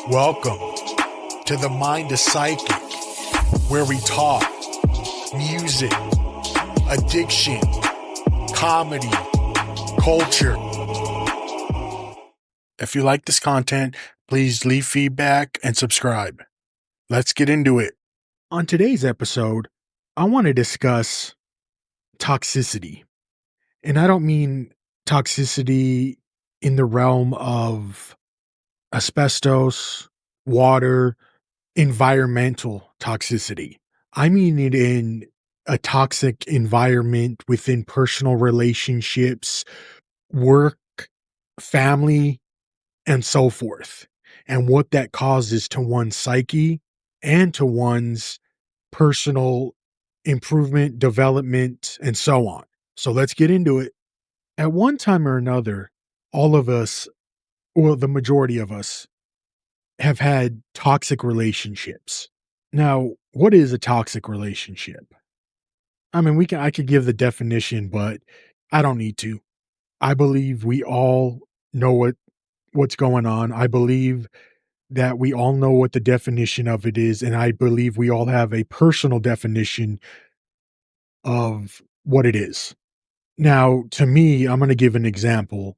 Welcome to the Mind is Psychic, where we talk music, addiction, comedy, culture. If you like this content, please leave feedback and subscribe. Let's get into it. On today's episode, I want to discuss toxicity. And I don't mean toxicity in the realm of asbestos, water, environmental toxicity. I mean it in a toxic environment within personal relationships, work, family, and so forth, and what that causes to one's psyche and to one's personal improvement, development, and so on. So let's get into it. At one time or another, all of us, or the majority of us, have had toxic relationships. Now, what is a toxic relationship? I mean, I could give the definition, but I don't need to. I believe we all know what's going on. I believe that we all know what the definition of it is, and I believe we all have a personal definition of what it is. Now, to me, I'm going to give an example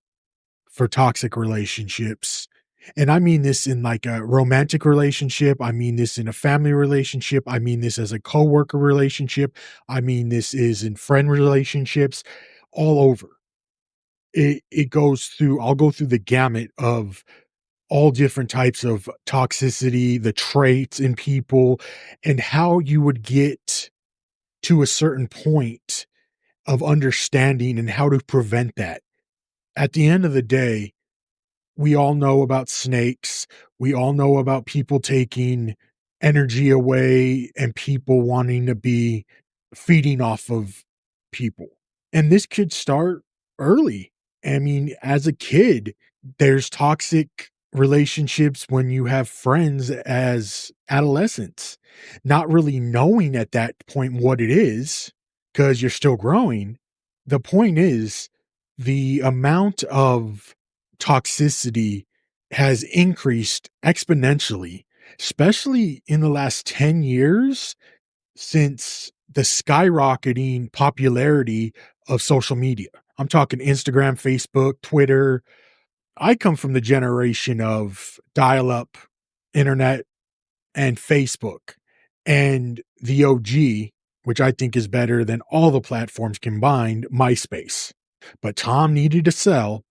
for toxic relationships. And I mean this in like a romantic relationship. I mean this in a family relationship. I mean this as a coworker relationship. I mean this is in friend relationships, all over. It goes through, I'll go through the gamut of all different types of toxicity, the traits in people, and how you would get to a certain point of understanding and how to prevent that. At the end of the day, we all know about snakes. We all know about people taking energy away and people wanting to be feeding off of people. And this could start early. I mean, as a kid, there's toxic relationships when you have friends as adolescents, not really knowing at that point what it is because you're still growing. The point is, the amount of toxicity has increased exponentially, especially in the last 10 years since the skyrocketing popularity of social media. I'm talking Instagram, Facebook, Twitter. I come from the generation of dial-up internet and Facebook, and the OG, which I think is better than all the platforms combined, MySpace. But Tom needed to sell,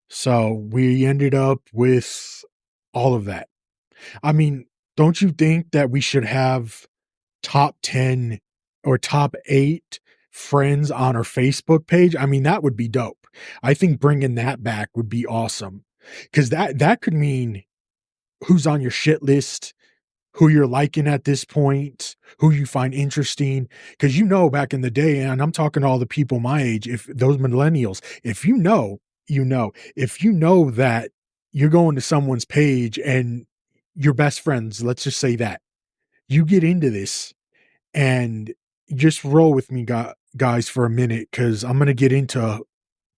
so we ended up with all of that. I mean, don't you think that we should have top 10 or top 8 friends on our Facebook page? I mean, that would be dope. I think bringing that back would be awesome, because that could mean who's on your shit list, who you're liking at this point, who you find interesting. Because back in the day, and I'm talking to all the people my age, if those millennials, if you know, if you know that you're going to someone's page and your best friends, let's just say that, you get into this and just roll with me, guys, for a minute, because I'm going to get into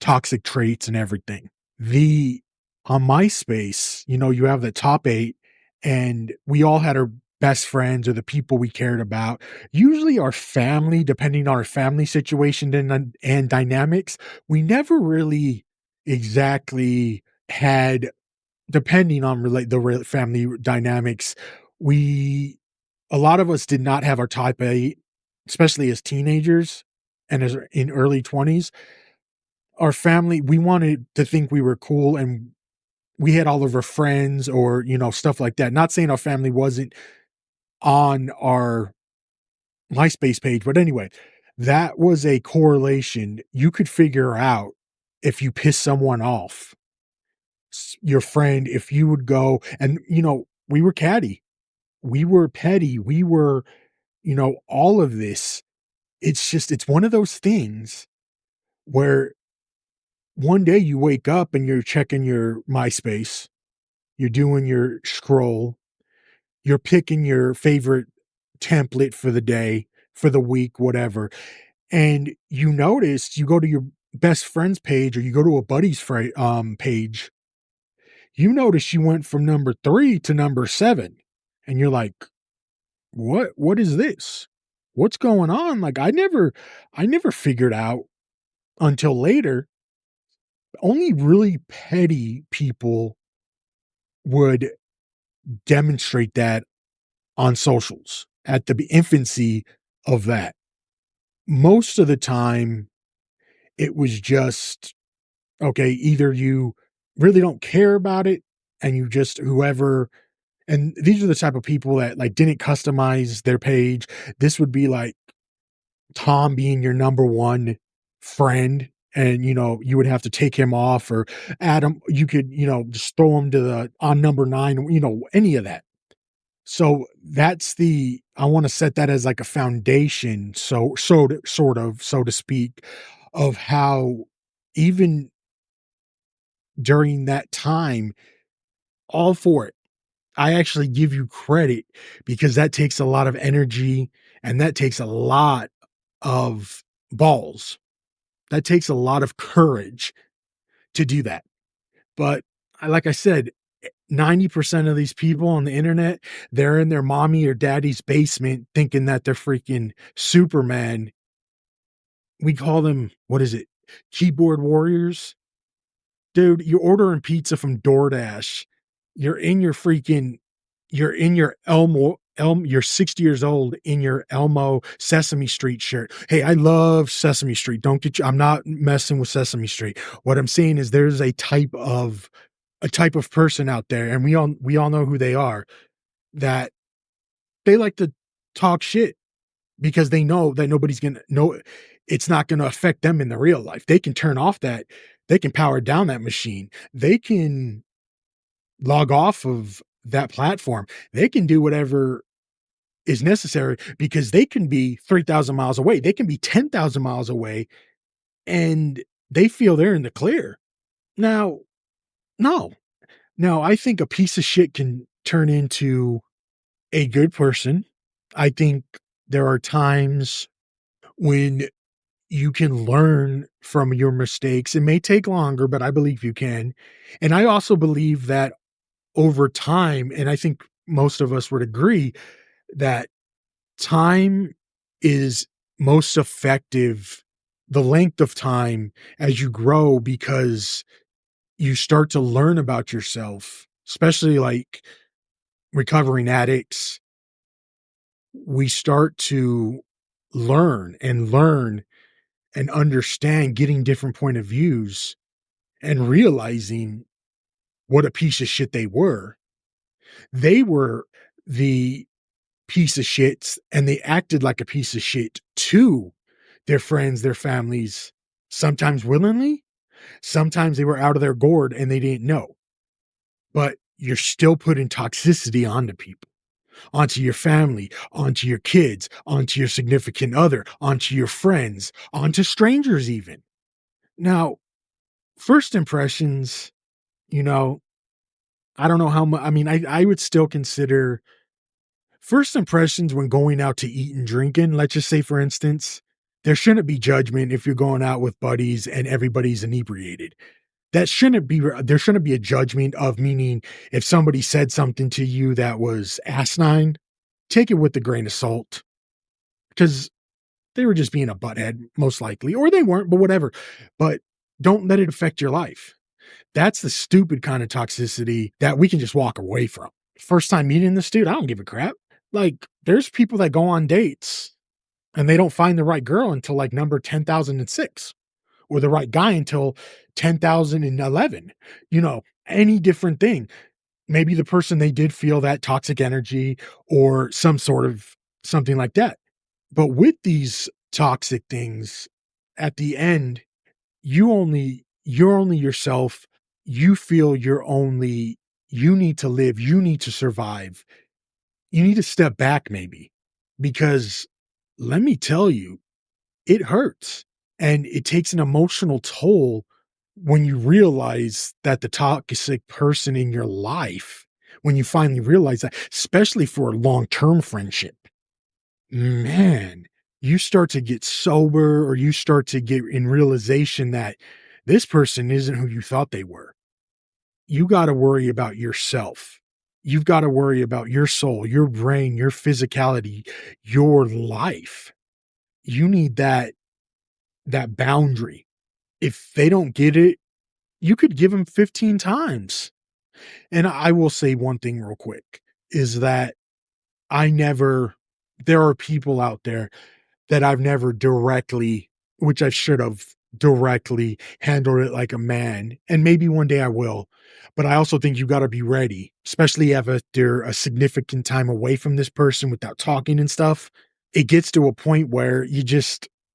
toxic traits and everything. On MySpace, you have the top 8, and we all had our best friends or the people we cared about, usually our family, depending on our family situation and dynamics. We never really exactly had, depending on the family dynamics, a lot of us did not have our type 8, especially as teenagers and as in early 20s. Our family, we wanted to think we were cool, and we had all of our friends or, stuff like that. Not saying our family wasn't on our MySpace page, but anyway, that was a correlation. You could figure out if you piss someone off, your friend, if you would go and, we were catty, we were petty, we were, all of this. It's one of those things where one day you wake up and you're checking your MySpace, you're doing your scroll, you're picking your favorite template for the day, for the week, whatever. And you notice, you go to your best friend's page or you go to a buddy's page, You notice she went from number 3 to number 7, and you're like, what is this? What's going on? Like, I never figured out until later, only really petty people would demonstrate that on socials at the infancy of that. Most of the time, it was just, okay, either you really don't care about it and you just whoever, and these are the type of people that like didn't customize their page. This would be like Tom being your number one friend, and you would have to take him off, or Adam, you could, just throw him to the on number 9, any of that. So that's the I want to set that as like a foundation, so to speak, of how even during that time, all for it. I actually give you credit because that takes a lot of energy and that takes a lot of balls. That takes a lot of courage to do that. But like I said, 90% of these people on the internet, they're in their mommy or daddy's basement thinking that they're freaking Superman. We call them, what is it? Keyboard warriors. Dude, you're ordering pizza from DoorDash. You're in your freaking, you're in your you're 60 years old in your Elmo Sesame Street shirt. Hey, I love Sesame Street. Don't get you, I'm not messing with Sesame Street. What I'm saying is there's a type of person out there, and we all know who they are, that they like to talk shit because they know that nobody's gonna know, it's not gonna affect them in the real life. They can turn off that, they can power down that machine, they can log off of that platform, they can do whatever is necessary because they can be 3,000 miles away, they can be 10,000 miles away, and they feel they're in the clear. Now, no. Now, I think a piece of shit can turn into a good person. I think there are times when you can learn from your mistakes. It may take longer, but I believe you can. And I also believe that over time, and I think most of us would agree that time is most effective, the length of time as you grow, because you start to learn about yourself, especially like recovering addicts. We start to learn and understand, getting different point of views and realizing what a piece of shit they were. They were the piece of shits and they acted like a piece of shit to their friends, their families, sometimes willingly, sometimes they were out of their gourd and they didn't know. But you're still putting toxicity onto people, onto your family, onto your kids, onto your significant other, onto your friends, onto strangers even. Now, first impressions, you know, I don't know how much, I mean, I would still consider first impressions when going out to eat and drinking. Let's just say, for instance, there shouldn't be judgment if you're going out with buddies and everybody's inebriated. That shouldn't be, there shouldn't be a judgment of, meaning if somebody said something to you that was asinine, take it with a grain of salt because they were just being a butthead, most likely, or they weren't, but whatever. But don't let it affect your life. That's the stupid kind of toxicity that we can just walk away from. First time meeting this dude, I don't give a crap. Like, there's people that go on dates and they don't find the right girl until like number 10,006, or the right guy until 10,011. Any different thing. Maybe the person, they did feel that toxic energy or some sort of something like that. But with these toxic things, at the end, you're only yourself. You feel you need to live, you need to survive. You need to step back maybe, because let me tell you, it hurts and it takes an emotional toll when you realize that the toxic person in your life, when you finally realize that, especially for a long-term friendship, man, you start to get sober, or you start to get in realization that this person isn't who you thought they were. you got to worry about yourself. You've got to worry about your soul, your brain, your physicality, your life. You need that boundary. If they don't get it, you could give them 15 times. And I will say one thing real quick is that I never there are people out there that I've never directly, which I should have directly handled it like a man. And maybe one day I will. But I also think you got to be ready, especially after a significant time away from this person without talking and stuff. It gets to a point where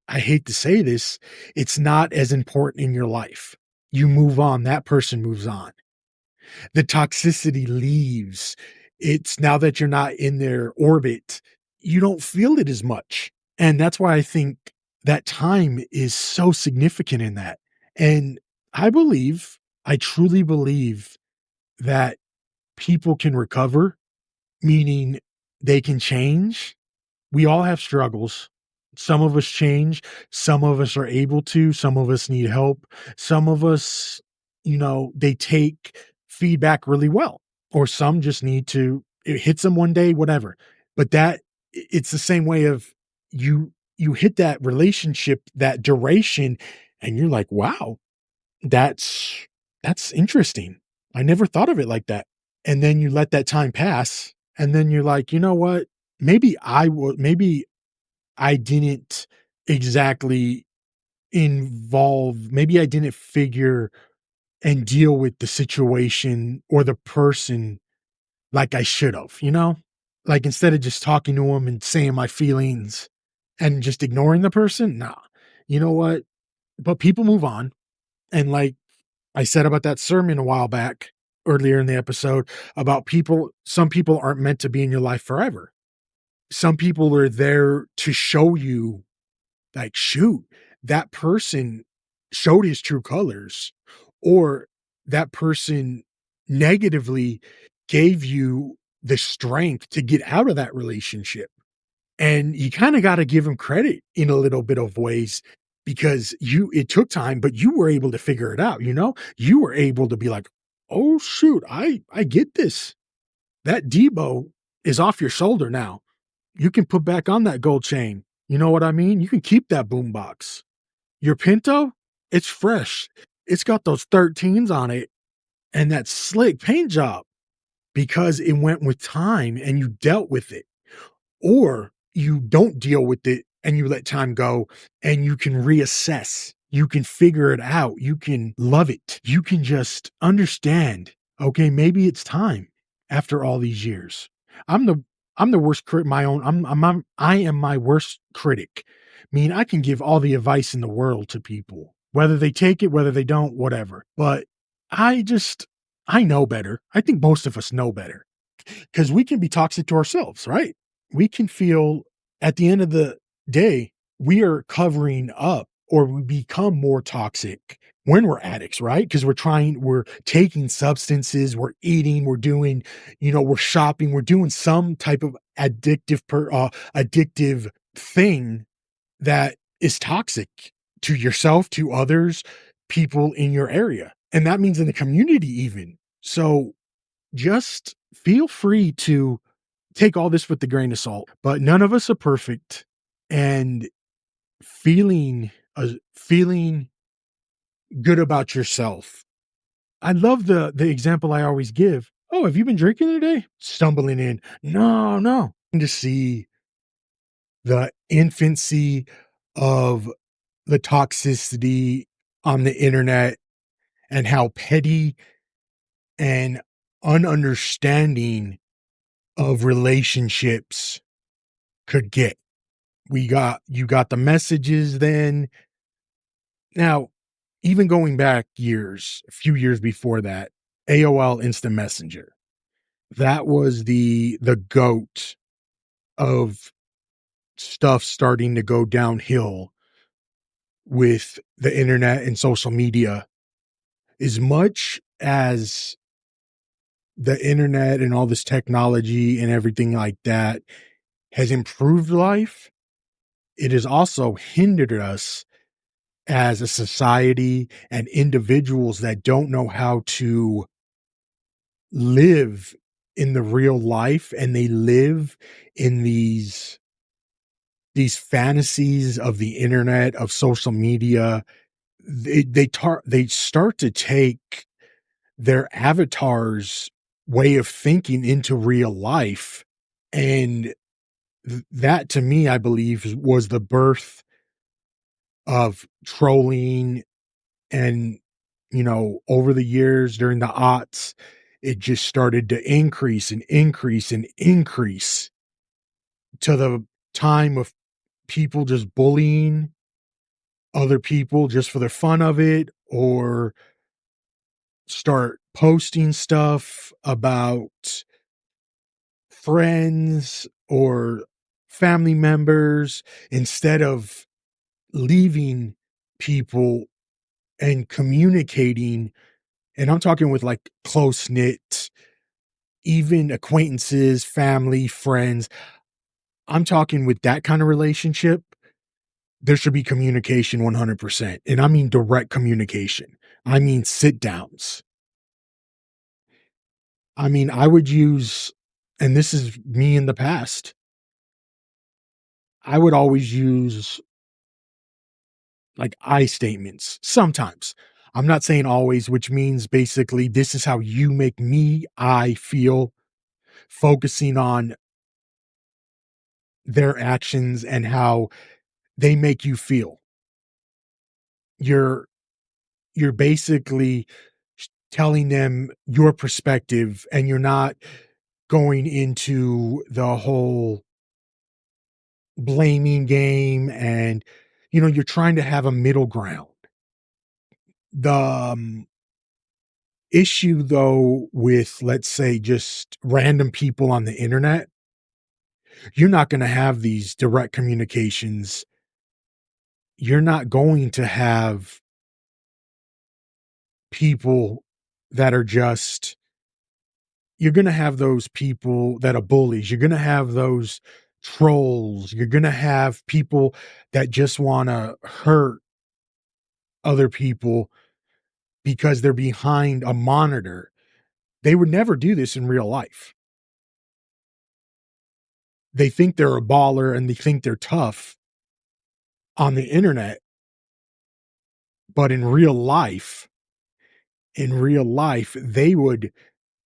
I hate to say this, it's not as important in your life. You move on, that person moves on. The toxicity leaves. It's now that you're not in their orbit, you don't feel it as much. And that's why I think that time is so significant in that. And I truly believe that people can recover, meaning they can change. We all have struggles. Some of us change, some of us are able to, some of us need help. Some of us, they take feedback really well, or some just need to, it hits them one day, whatever. But it's the same way of you hit that relationship, that duration, and you're like, wow, that's interesting. I never thought of it like that. And then you let that time pass, and then you're like, you know what? Maybe I didn't exactly maybe I didn't figure and deal with the situation or the person like I should have, Like instead of just talking to them and saying my feelings and just ignoring the person, nah. You know what? But people move on. And like I said about that sermon a while back, earlier in the episode, about some people aren't meant to be in your life forever. Some people are there to show you, like, shoot, that person showed his true colors, or that person negatively gave you the strength to get out of that relationship. And you kind of got to give him credit in a little bit of ways, because it took time, but you were able to figure it out. You were able to be like, oh shoot, I get this. That Debo is off your shoulder now. You can put back on that gold chain. You know what I mean? You can keep that boombox. Your Pinto, it's fresh. It's got those 13s on it and that slick paint job, because it went with time and you dealt with it. Or you don't deal with it and you let time go, and you can reassess. You can figure it out. You can love it. You can just understand, okay, maybe it's time after all these years. I'm the worst critic, I am my worst critic. I mean, I can give all the advice in the world to people, whether they take it, whether they don't, whatever. But I know better. I think most of us know better, because we can be toxic to ourselves, right? We can feel, at the end of the day, we are covering up, or we become more toxic when we're addicts, right? Because we're taking substances, we're eating, we're doing, we're shopping, we're doing some type of addictive thing that is toxic to yourself, to others, people in your area. And that means in the community even. So just feel free to take all this with a grain of salt, but none of us are perfect. And feeling good about yourself. I love the example I always give. Oh, have you been drinking today? Stumbling in. No. And to see the infancy of the toxicity on the internet, and how petty and ununderstanding of relationships could get. You got the messages then. Now, even going back a few years before that, AOL Instant Messenger, that was the goat of stuff starting to go downhill with the internet and social media. As much as the internet and all this technology and everything like that has improved life, it has also hindered us as a society and individuals that don't know how to live in the real life and they live in these fantasies of the internet, of social media. They start to take their avatars way of thinking into real life, and that to me, I believe, was the birth of trolling. And over the years during the aughts, it just started to increase and increase and increase to the time of people just bullying other people just for the fun of it, or start posting stuff about friends or family members instead of leaving people and communicating. And I'm talking with like close knit, even acquaintances, family, friends. I'm talking with that kind of relationship. There should be communication 100%. And I mean direct communication. I mean sit downs. I mean, I would use, and this is me in the past, I would always use like I statements sometimes. I'm not saying always, which means basically this is how you make me, I feel, focusing on their actions and how they make you feel. You're you're basically telling them your perspective, and you're not going into the whole blaming game, and you're trying to have a middle ground. The issue though with, let's say, just random people on the internet, you're not going to have these direct communications. You're not going to have people that are just, you're going to have those people that are bullies. You're going to have those trolls. You're going to have people that just want to hurt other people because they're behind a monitor. They would never do this in real life. They think they're a baller and they think they're tough on the internet, but in real life, they would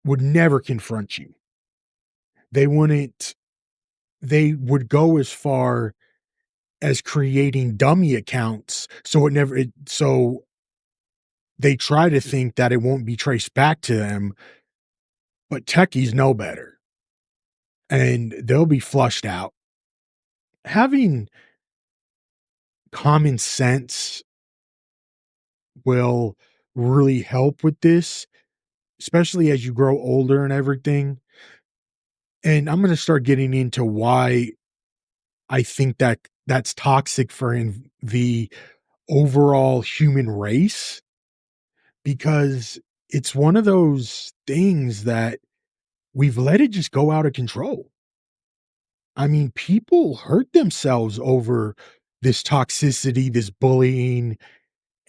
never confront you. They wouldn't they would go as far as creating dummy accounts, so they try to think that it won't be traced back to them, but techies know better, and they'll be flushed out. Having common sense will really help with this, especially as you grow older and everything. And I'm gonna start getting into why I think that that's toxic for the overall human race, because it's one of those things that we've let it just go out of control. I mean, people hurt themselves over this toxicity, this bullying,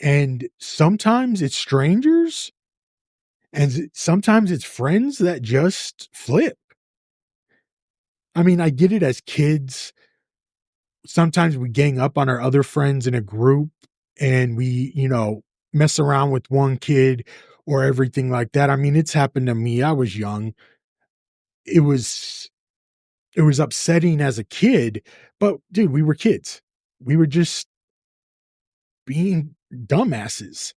and sometimes it's strangers, and sometimes it's friends that just flip. I mean, I get it as kids. Sometimes we gang up on our other friends in a group, and we, mess around with one kid or everything like that. I mean, it's happened to me. I was young. It was it was upsetting as a kid, but dude, we were kids. We were just being dumbasses.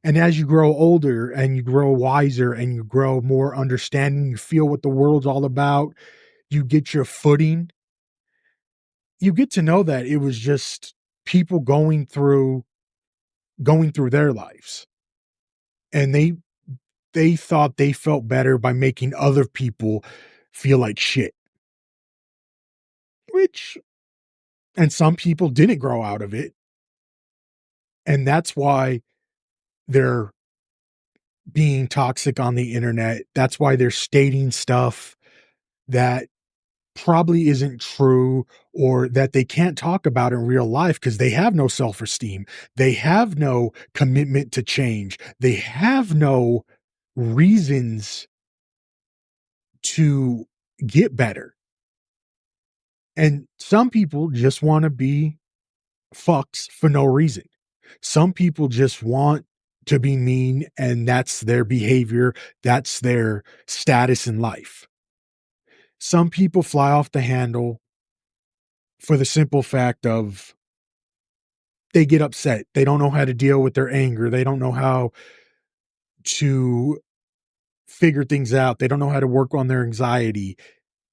And as you grow older and you grow wiser and you grow more understanding, you feel what the world's all about, you get your footing, you get to know that it was just people going through their lives. And they thought they felt better by making other people feel like shit, which, and some people didn't grow out of it. And that's why they're being toxic on the internet. That's why they're stating stuff that probably isn't true, or that they can't talk about in real life because they have no self-esteem. They have no commitment to change. They have no reasons to get better. And some people just want to be fucks for no reason. Some people just want to be mean, and that's their behavior, that's their status in life. Some people fly off the handle for the simple fact of they get upset. They don't know how to deal with their anger. They don't know how to figure things out. They don't know how to work on their anxiety.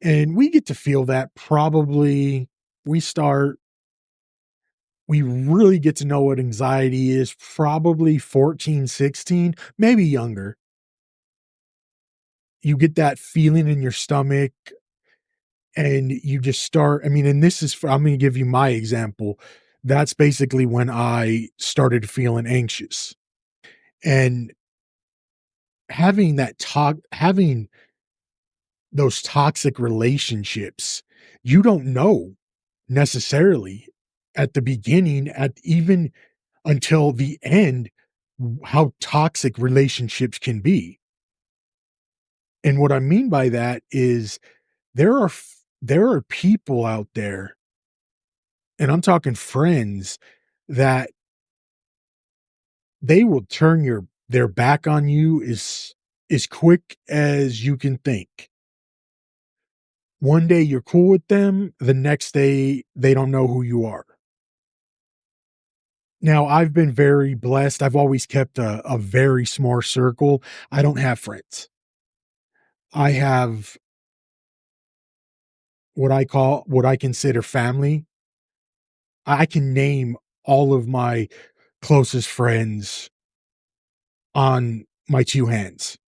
And we get to feel that probably we start we really get to know what anxiety is probably 14, 16, maybe younger. You get that feeling in your stomach and you just start. I mean, and this is, I'm going to give you my example. That's basically when I started feeling anxious and having those toxic relationships. You don't know necessarily at the beginning, at even until the end, how toxic relationships can be. And what I mean by that is there are people out there, and I'm talking friends, that they will turn their back on you as quick as you can think. One day you're cool with them, the next day they don't know who you are. Now, I've been very blessed. I've always kept a very small circle. I don't have friends. I have what I consider family. I can name all of my closest friends on my two hands.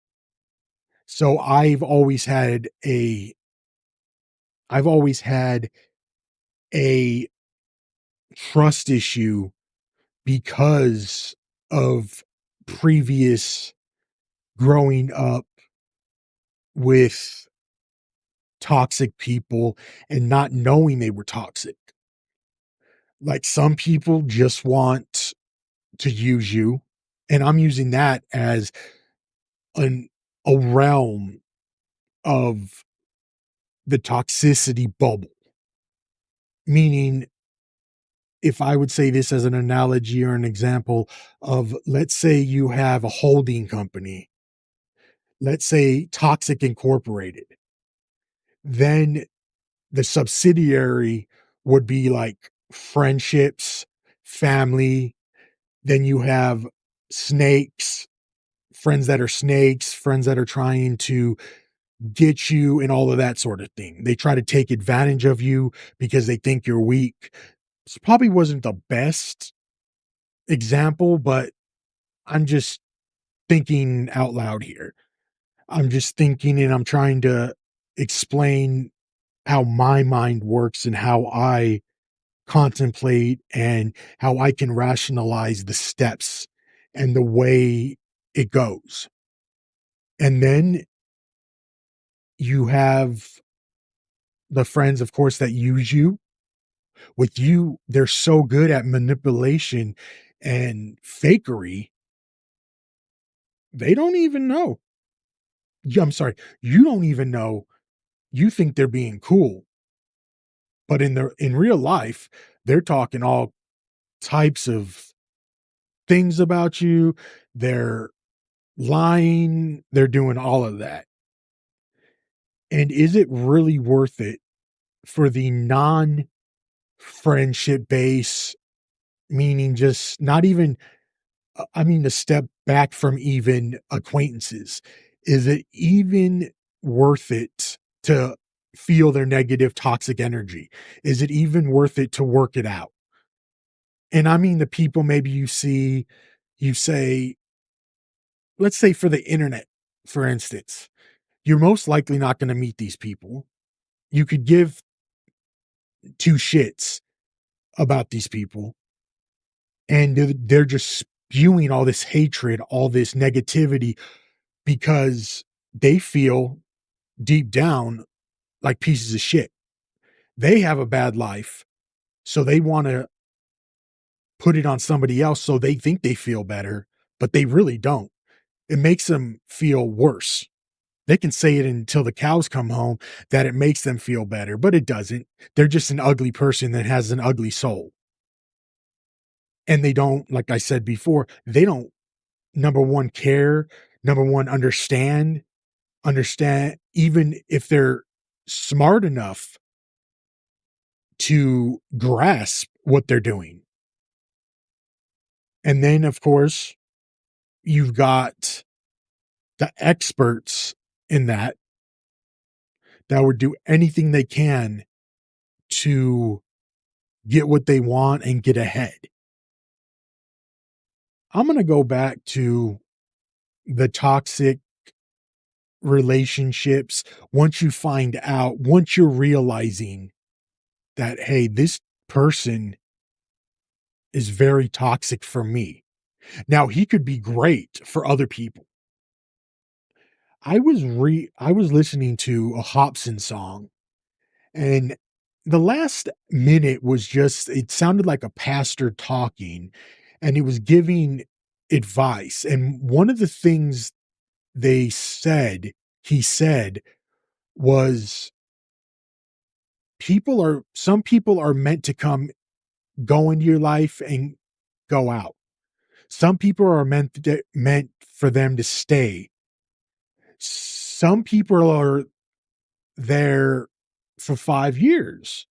So I've always had a trust issue because of previous growing up with toxic people and not knowing they were toxic. Like some people just want to use you. And I'm using that as an a realm of the toxicity bubble. Meaning, if I would say this as an analogy or an example of, let's say you have a holding company, let's say Toxic Incorporated, then the subsidiary would be like friendships, family. Then you have snakes, friends that are snakes, friends that are trying to get you, and all of that sort of thing. They try to take advantage of you because they think you're weak. This probably wasn't the best example, but I'm just thinking out loud here. I'm just thinking and I'm trying to explain how my mind works and how I contemplate and how I can rationalize the steps and the way it goes. And then you have the friends, of course, that use you. With you, they're so good at manipulation and fakery, they don't even know. I'm sorry, you don't even know. You think they're being cool, but in real life, they're talking all types of things about you. They're lying, they're doing all of that. And is it really worth it for the non-friendship base, meaning just not even, I mean, to step back from even acquaintances? Is it even worth it to feel their negative, toxic energy? Is it even worth it to work it out? And I mean, the people maybe you say, let's say for the internet, for instance, you're most likely not going to meet these people. You could give two shits about these people, and they're just spewing all this hatred, all this negativity because they feel deep down like pieces of shit. They have a bad life, so they want to put it on somebody else so they think they feel better, but they really don't. It makes them feel worse. They can say it until the cows come home that it makes them feel better, but it doesn't. They're just an ugly person that has an ugly soul. And they don't, like I said before, they don't, number one, care, number one, understand, even if they're smart enough to grasp what they're doing. And then, of course, you've got the experts in that would do anything they can to get what they want and get ahead. I'm going to go back to the toxic relationships. Once you're realizing that, hey, this person is very toxic for me. Now, he could be great for other people. I was listening to a Hobson song, and the last minute was just, it sounded like a pastor talking, and he was giving advice. And one of the things he said was, some people are meant to go into your life and go out. Some people are meant for them to stay. Some people are there for 5 years.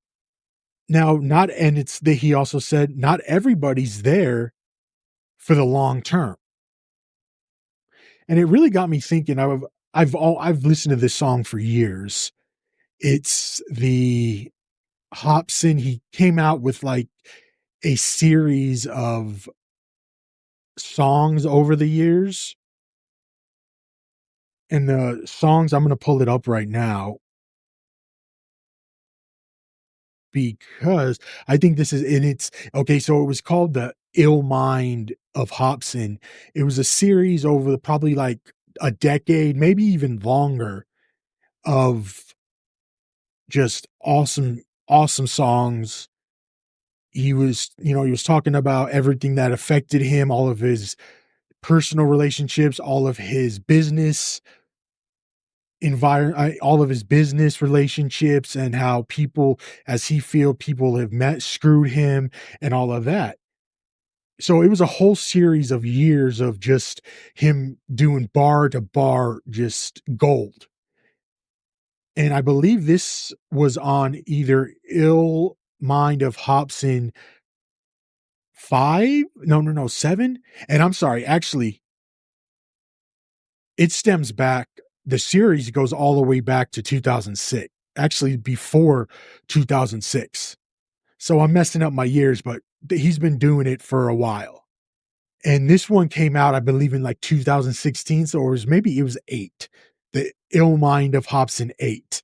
Now, not and it's that he also said not everybody's there for the long term. And it really got me thinking. I've listened to this song for years. It's the Hobson. He came out with like a series of songs over the years. And the songs, I'm going to pull it up right now because I think this is, and it's okay. So it was called The Ill Mind of Hobson. It was a series over probably like a decade, maybe even longer, of just awesome songs. He was talking about everything that affected him, all of his personal relationships, all of his business relationships, and how people, as he feel, people have screwed him and all of that. So it was a whole series of years of just him doing bar to bar, just gold. And I believe this was on either Ill Mind of Hobson 5, no, 7. And I'm sorry, actually, it stems back, the series goes all the way back to 2006, actually before 2006. So I'm messing up my years, but he's been doing it for a while. And this one came out, I believe, in like 2016. So it was 8, The Ill Mind of Hobson 8.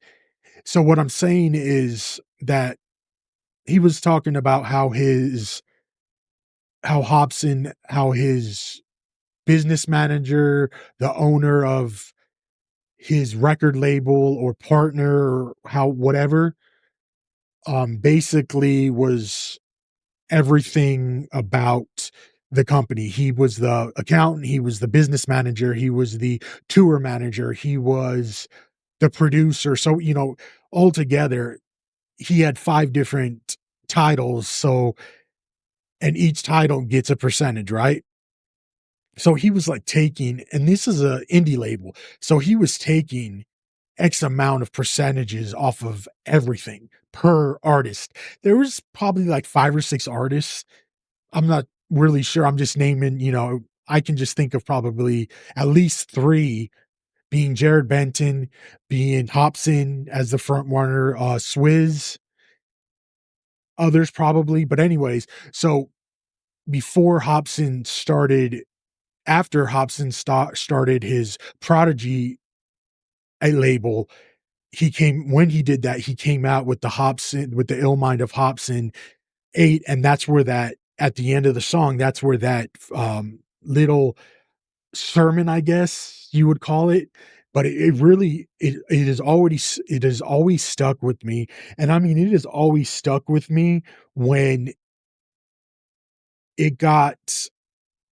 So what I'm saying is that he was talking about how his business manager, the owner of his record label or partner, or how whatever, basically was everything about the company. He was the accountant, he was the business manager, he was the tour manager, he was the producer. So, altogether, he had 5 different titles. So, and each title gets a percentage, right? So he was like and this is a indie label. So he was taking X amount of percentages off of everything per artist. There was probably like 5 or 6 artists. I'm not really sure. I'm just naming, I can just think of probably at least 3, being Jared Benton, being Hobson as the front runner, Swizz, others probably. But anyways, so before Hobson started, after Hobson started his Prodigy label, when he did that, he came out with the Ill Mind of Hobson 8. And that's where at the end of the song, that's where that little sermon, I guess you would call it. But it really, it has always stuck with me. And I mean, it has always stuck with me when it got,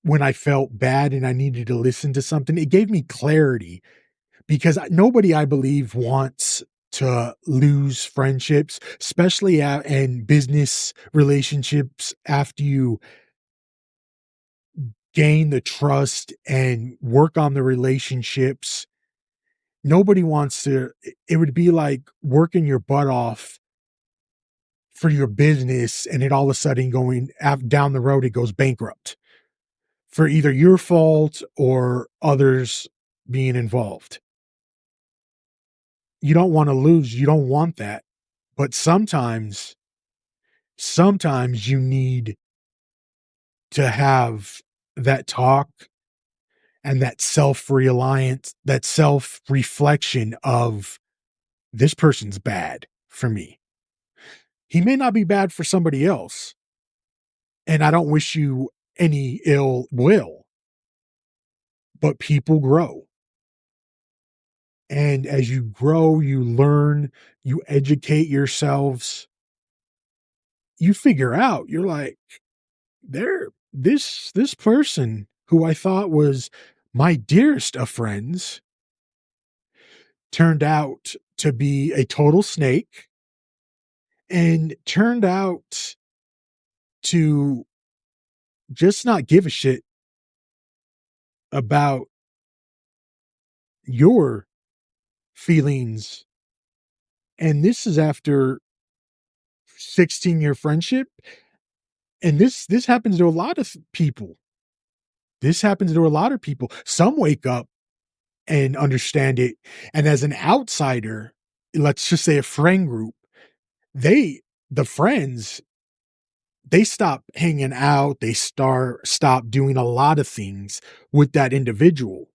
when I felt bad and I needed to listen to something. It gave me clarity because nobody, I believe, wants to lose friendships, especially in business relationships after you gain the trust and work on the relationships. Nobody wants to, it would be like working your butt off for your business and it all of a sudden going down the road, it goes bankrupt for either your fault or others being involved. You don't want to lose. You don't want that. But sometimes you need to have that talk and that self-reliance, that self-reflection of this person's bad for me. He may not be bad for somebody else. And I don't wish you any ill will, but people grow. And as you grow, you learn, you educate yourselves, you figure out, you're like, this person who I thought was my dearest of friends turned out to be a total snake and turned out to just not give a shit about your feelings. And this is after 16-year friendship. And this happens to a lot of people. This happens to a lot of people. Some wake up and understand it. And as an outsider, let's just say a friend group, they, the friends, they stop hanging out. They stop doing a lot of things with that individual.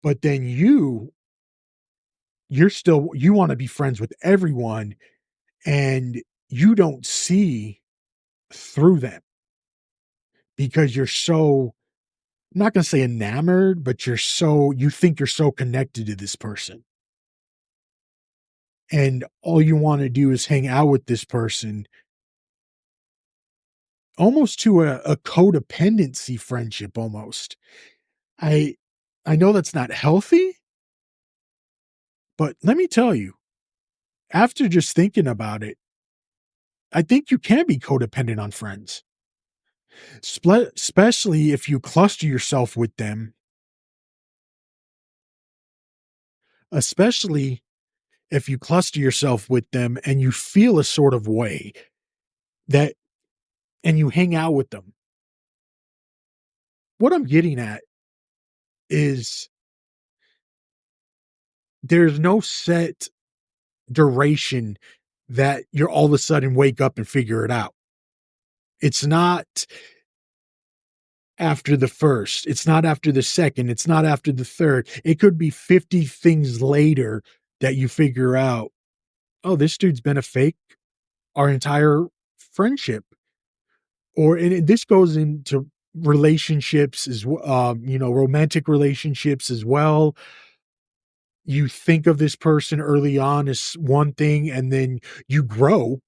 But then you want to be friends with everyone and you don't see through them because you're so, I'm not going to say enamored, but you think you're so connected to this person. And all you want to do is hang out with this person, almost to a codependency friendship almost. I I know that's not healthy, but let me tell you, after just thinking about it, I think you can be codependent on friends, especially if you cluster yourself with them, especially if you cluster yourself with them and you feel a sort of way that, and you hang out with them. What I'm getting at is there's no set duration that you're all of a sudden wake up and figure it out. It's not after the first, it's not after the second, it's not after the third. It could be 50 things later that you figure out, oh, this dude's been a fake our entire friendship. This goes into relationships romantic relationships as well. You think of this person early on as one thing, and then you grow,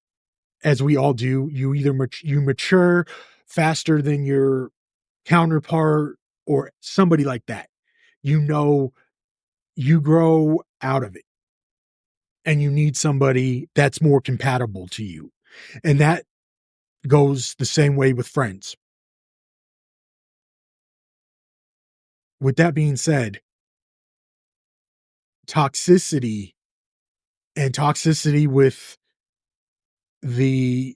as we all do. You either you mature faster than your counterpart or somebody like that. You grow out of it and you need somebody that's more compatible to you. And that goes the same way with friends. With that being said, toxicity toxicity with the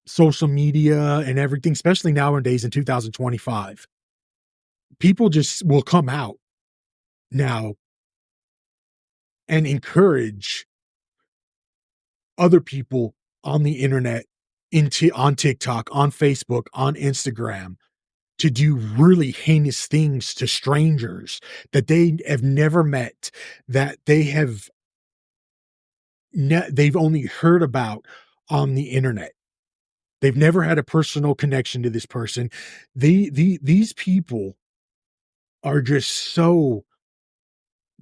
social media and everything, especially nowadays in 2025, people just will come out now and encourage other people on the internet, on TikTok, on Facebook, on Instagram, to do really heinous things to strangers that they have never met, that they've only heard about on the internet. They've never had a personal connection to this person. These people are just so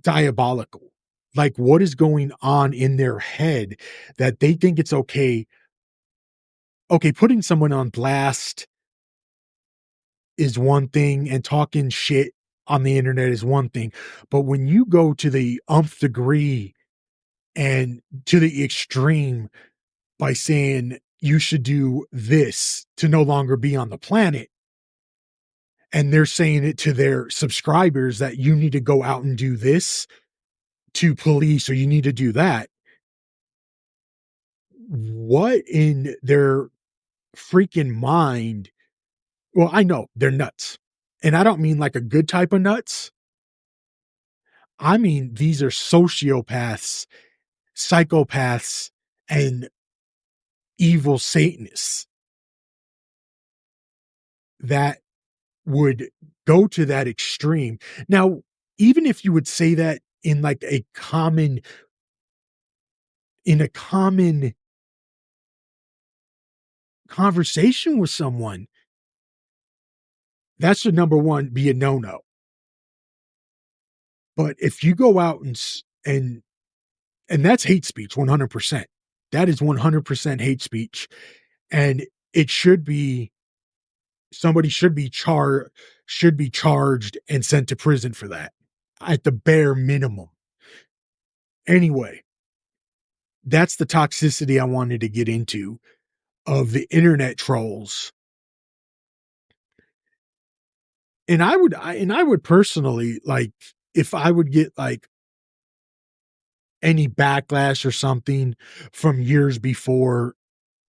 diabolical. Like, what is going on in their head that they think it's okay? Okay, putting someone on blast is one thing, and talking shit on the internet is one thing, but when you go to the umpth degree and to the extreme by saying you should do this to no longer be on the planet, and they're saying it to their subscribers that you need to go out and do this to police or you need to do that. What in their freaking mind? Well, I know they're nuts. And I don't mean like a good type of nuts. I mean, these are sociopaths, psychopaths, and evil Satanists that would go to that extreme. Now, even if you would say that in like a common conversation with someone, that should number one be a no-no. But if you go out and that's hate speech 100%. That is 100% hate speech, and it should be somebody should be charged and sent to prison for that at the bare minimum. Anyway, that's the toxicity I wanted to get into of the internet trolls. And I would personally like if I would get like any backlash or something from years before,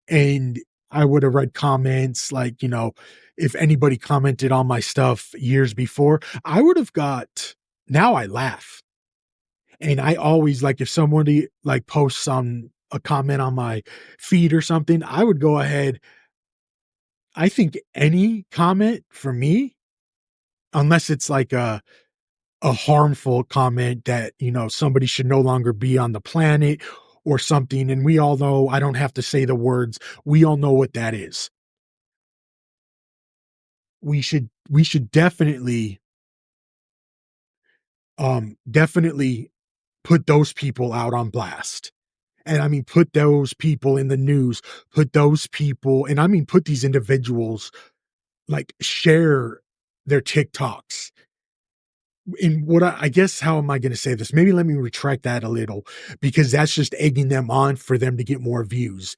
and I would have read comments like, if anybody commented on my stuff years before, I would have got now I laugh. And I always like if somebody like posts on a comment on my feed or something, I would go ahead. I think any comment for me, unless it's like a harmful comment that, somebody should no longer be on the planet or something. And we all know, I don't have to say the words. We all know what that is. We should definitely put those people out on blast. And I mean, put those people in the news, put those people, and I mean, put these individuals like share their TikToks. And what I guess, how am I going to say this? Maybe let me retract that a little because that's just egging them on for them to get more views.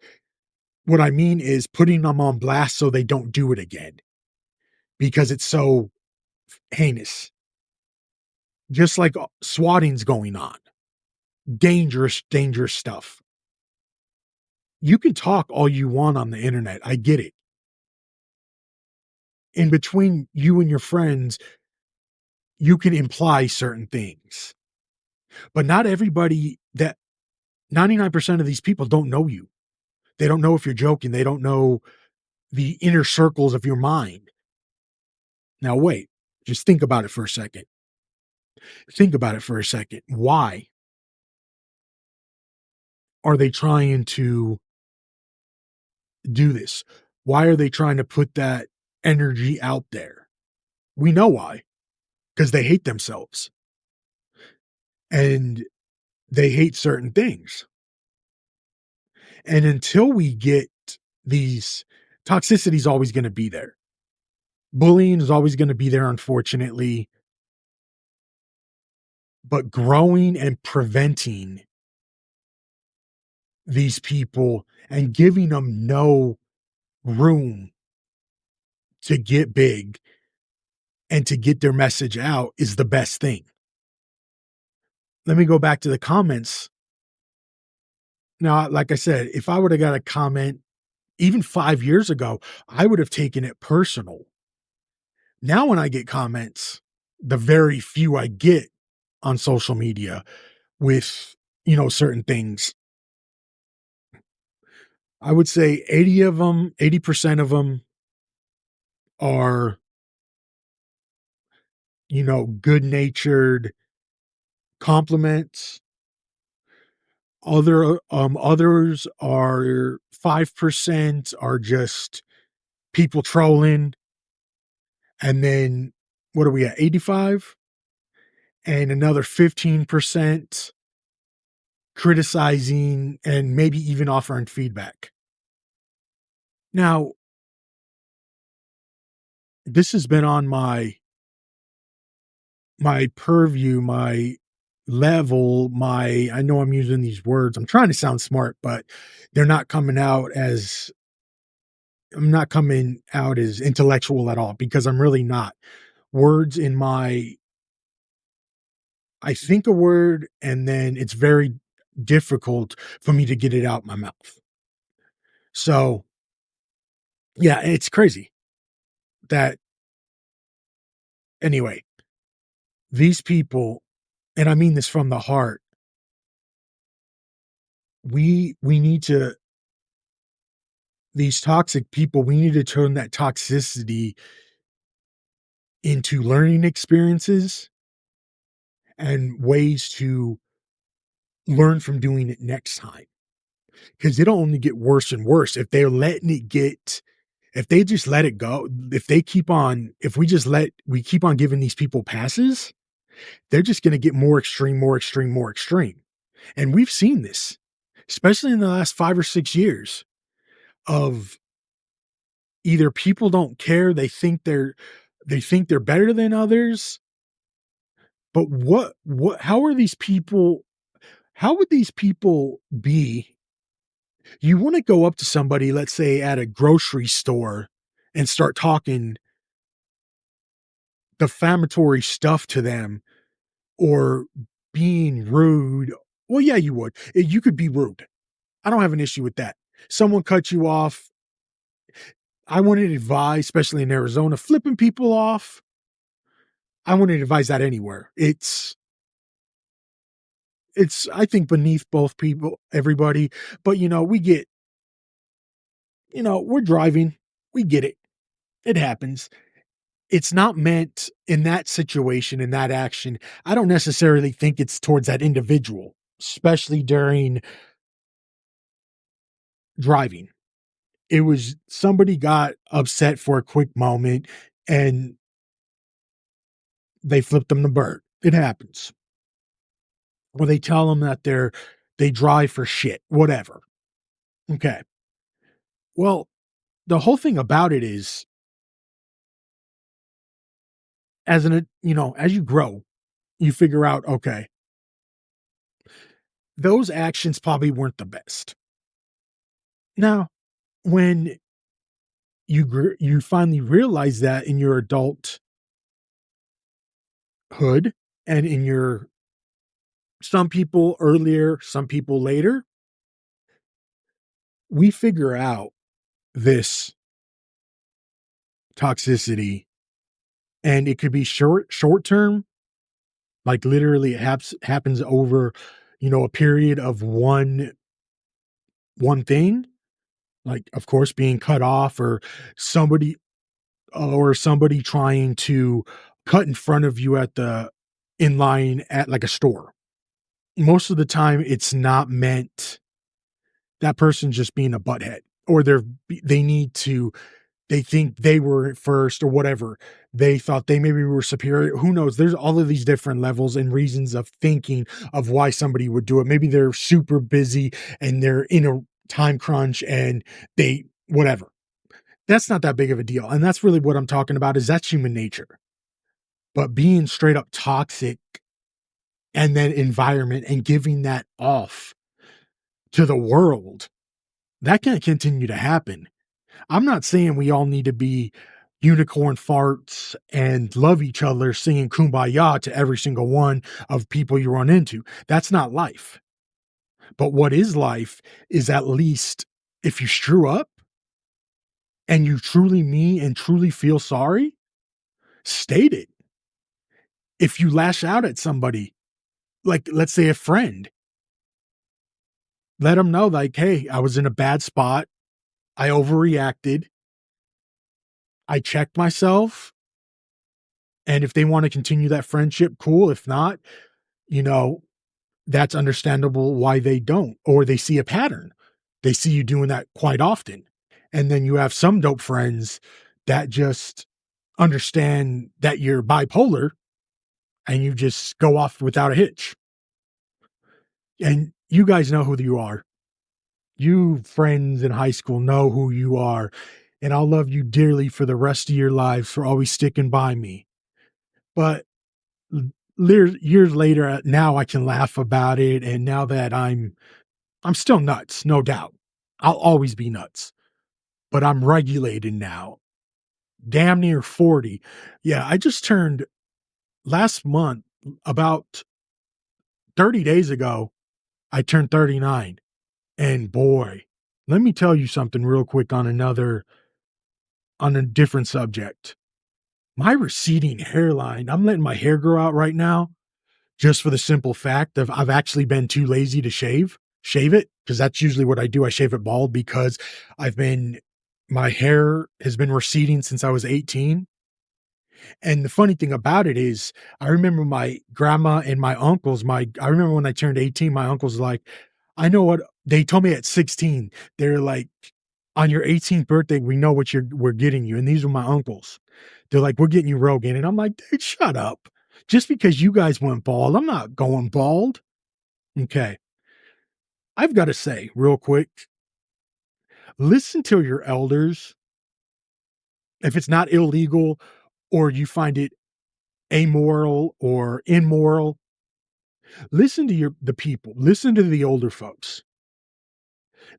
What I mean is putting them on blast so they don't do it again because it's so heinous. Just like swatting's going on, dangerous, dangerous stuff. You can talk all you want on the internet. I get it. In between you and your friends, you can imply certain things, but not everybody that 99% of these people don't know you. They don't know if you're joking. They don't know the inner circles of your mind. Now, wait, just think about it for a second. Think about it for a second. Why are they trying to do this? Why are they trying to put that energy out there? We know why, because they hate themselves and they hate certain things. And until we get these toxicity is always going to be there. Bullying is always going to be there, unfortunately. But growing and preventing these people and giving them no room to get big and to get their message out is the best thing. Let me go back to the comments. Now, like I said, if I would have got a comment even 5 years ago, I would have taken it personal. Now, when I get comments, the very few I get on social media with, certain things, I would say 80% of them are, good natured compliments. Others are 5% are just people trolling. And then what are we at? 85? And another 15% criticizing and maybe even offering feedback. Now, this has been on my my purview, my level, I know I'm using these words. I'm trying to sound smart, but they're not coming out as I'm not coming out as intellectual at all because I'm really not. Words in my I think a word and then it's very difficult for me to get it out my mouth. So, yeah, it's crazy that anyway, these people, and I mean this from the heart, we need to these toxic people, we need to turn that toxicity into learning experiences and ways to learn from doing it next time. Because it'll only get worse and worse if they're letting it get if they just let it go, if they keep on if we keep on giving these people passes, they're just gonna get more extreme, more extreme, more extreme. And we've seen this, especially in the last 5 or 6 years of either people don't care, they think they're better than others, but what how are these people how would these people be you wanna go up to somebody, let's say, at a grocery store and start talking defamatory stuff to them or being rude. Well, yeah, you would. You could be rude. I don't have an issue with that. Someone cut you off. I wouldn't advise, especially in Arizona, flipping people off. I wouldn't advise that anywhere. It's I think beneath both people, everybody. But we get, we're driving. We get it. It happens. It's not meant in that situation, in that action. I don't necessarily think it's towards that individual, especially during driving. It was somebody got upset for a quick moment and they flipped them the bird. It happens. Or they tell them that they drive for shit, whatever. Okay. Well, the whole thing about it is as you grow, you figure out, okay, those actions probably weren't the best. Now, when you finally realize that in your adulthood and in your some people earlier, some people later, we figure out this toxicity and it could be short term, like literally it happens over, a period of one thing, like of course being cut off somebody or somebody trying to cut in front of you in line at like a store. Most of the time it's not meant that person just being a butthead or they need to they think they were first or whatever. They thought they maybe were superior. Who knows? There's all of these different levels and reasons of thinking of why somebody would do it. Maybe they're super busy and they're in a time crunch and whatever. That's not that big of a deal. And that's really what I'm talking about is that's human nature. But being straight up toxic and then environment and giving that off to the world, that can't continue to happen. I'm not saying we all need to be unicorn farts and love each other singing kumbaya to every single one of people you run into. That's not life. But what is life is at least if you screw up and you truly mean and truly feel sorry, state it. If you lash out at somebody, like let's say a friend, let them know like, hey, I was in a bad spot. I overreacted. I checked myself. And if they want to continue that friendship, cool. If not, you know, that's understandable why they don't, or they see a pattern. They see you doing that quite often. And then you have some dope friends that just understand that you're bipolar and you just go off without a hitch. And you guys know who you are. You friends in high school know who you are. And I'll love you dearly for the rest of your lives for always sticking by me. But years later, now I can laugh about it, and now that I'm still nuts, no doubt. I'll always be nuts, but I'm regulated now. Damn near 40. Yeah, I just turned last month, about 30 days ago, I turned 39. And boy, let me tell you something real quick on a different subject. My receding hairline, I'm letting my hair grow out right now just for the simple fact of I've actually been too lazy to shave it, because that's usually what I do. I shave it bald because I've been my hair has been receding since I was 18. And the funny thing about it is I remember my grandma and my uncles, I remember when I turned 18, my uncle's like, I know what they told me at 16. They're like, on your 18th birthday, we know what we're getting you. And these were my uncles. They're like, we're getting you Rogan. And I'm like, dude, shut up. Just because you guys went bald, I'm not going bald. Okay. I've got to say, real quick, listen to your elders. If it's not illegal or you find it amoral or immoral, listen to the people, listen to the older folks,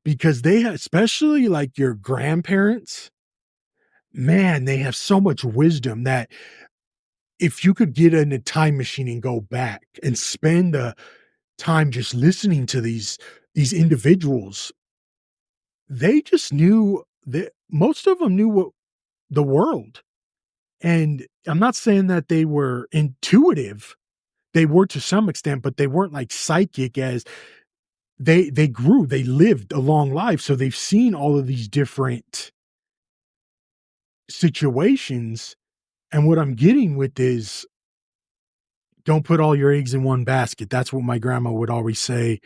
because they have, especially like your grandparents, man, they have so much wisdom that if you could get in a time machine and go back and spend the time just listening to these individuals, they just knew that most of them knew what the world. And I'm not saying that they were intuitive. They were to some extent, but they weren't like psychic as they grew, they lived a long life. So they've seen all of these different situations. And what I'm getting with is don't put all your eggs in one basket. That's what my grandma would always say.